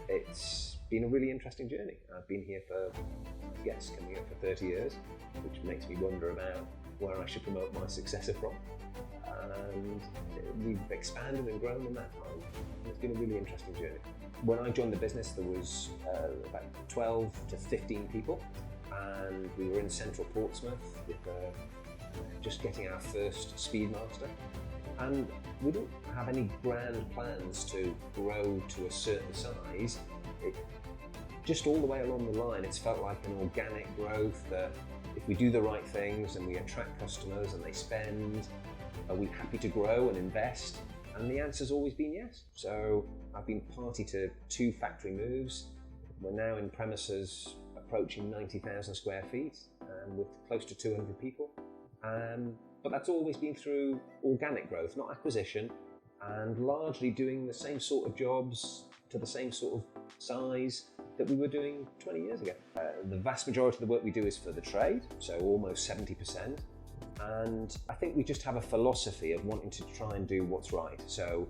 It's been a really interesting journey. I've been here for, coming up for 30 years, which makes me wonder about where I should promote my successor from. And we've expanded and grown in that time. It's been a really interesting journey. When I joined the business, there was about 12 to 15 people, and we were in central Portsmouth with just getting our first Speedmaster. And we didn't have any grand plans to grow to a certain size. Just all the way along the line, it's felt like an organic growth that if we do the right things and we attract customers and they spend, are we happy to grow and invest? And the answer's always been yes. So I've been party to 2 factory moves. We're now in premises approaching 90,000 square feet with close to 200 people. But that's always been through organic growth, not acquisition, and largely doing the same sort of jobs to the same sort of size that we were doing 20 years ago. The vast majority of the work we do is for the trade, so almost 70%. And I think we just have a philosophy of wanting to try and do what's right. So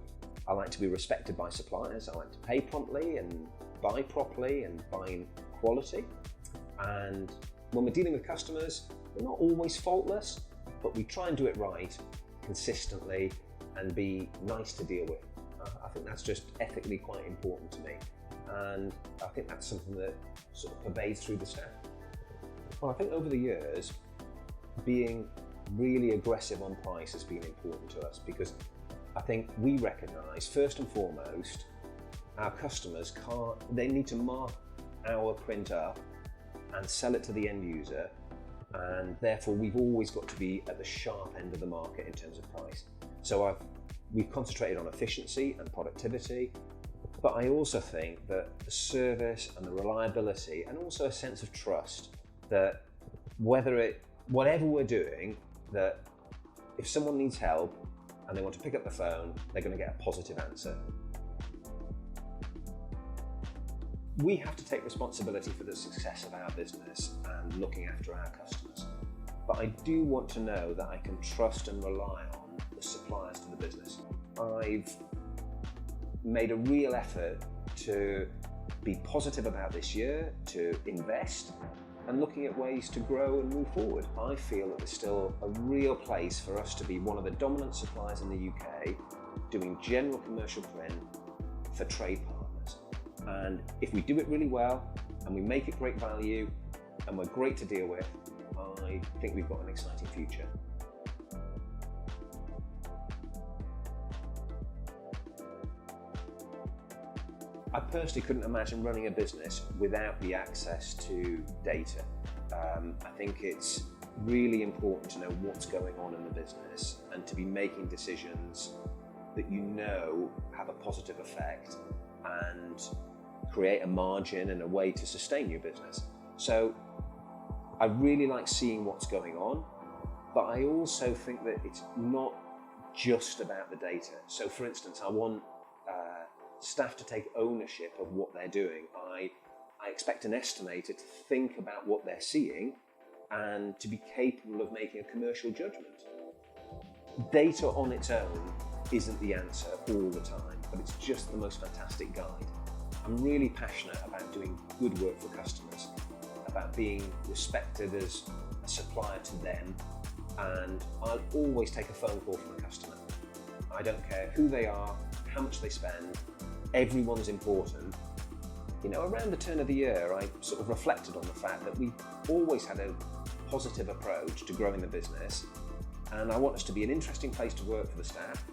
I like to be respected by suppliers, I like to pay promptly and buy properly and buy in quality. And when we're dealing with customers, we're not always faultless, but we try and do it right, consistently, and be nice to deal with. I think that's just ethically quite important to me. And I think that's something that sort of pervades through the staff. Well, I think over the years, being really aggressive on price has been important to us, because I think we recognise, first and foremost, our customers they need to mark our print up and sell it to the end user, and therefore we've always got to be at the sharp end of the market in terms of price. So we've concentrated on efficiency and productivity, but I also think that the service and the reliability, and also a sense of trust, that whatever we're doing, that if someone needs help and they want to pick up the phone, they're going to get a positive answer. We have to take responsibility for the success of our business and looking after our customers. But I do want to know that I can trust and rely on the suppliers to the business. I've made a real effort to be positive about this year, to invest, and looking at ways to grow and move forward. I feel that there's still a real place for us to be one of the dominant suppliers in the UK, doing general commercial print for trade partners. And if we do it really well, and we make it great value, and we're great to deal with, I think we've got an exciting future. I personally couldn't imagine running a business without the access to data. I think it's really important to know what's going on in the business and to be making decisions that you know have a positive effect and create a margin and a way to sustain your business. So I really like seeing what's going on, but I also think that it's not just about the data. So for instance, I want staff to take ownership of what they're doing. I expect an estimator to think about what they're seeing and to be capable of making a commercial judgment. Data on its own isn't the answer all the time, but it's just the most fantastic guide. I'm really passionate about doing good work for customers, about being respected as a supplier to them, and I'll always take a phone call from a customer. I don't care who they are, how much they spend, everyone's important. You know, around the turn of the year, I sort of reflected on the fact that we've always had a positive approach to growing the business, and I want us to be an interesting place to work for the staff,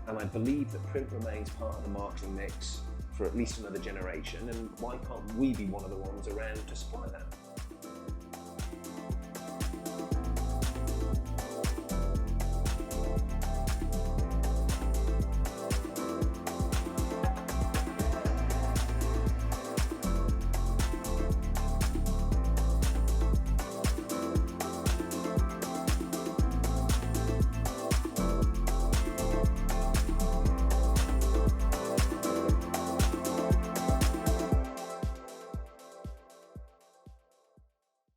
and I believe that print remains part of the marketing mix for at least another generation, and why can't we be one of the ones around to supply that?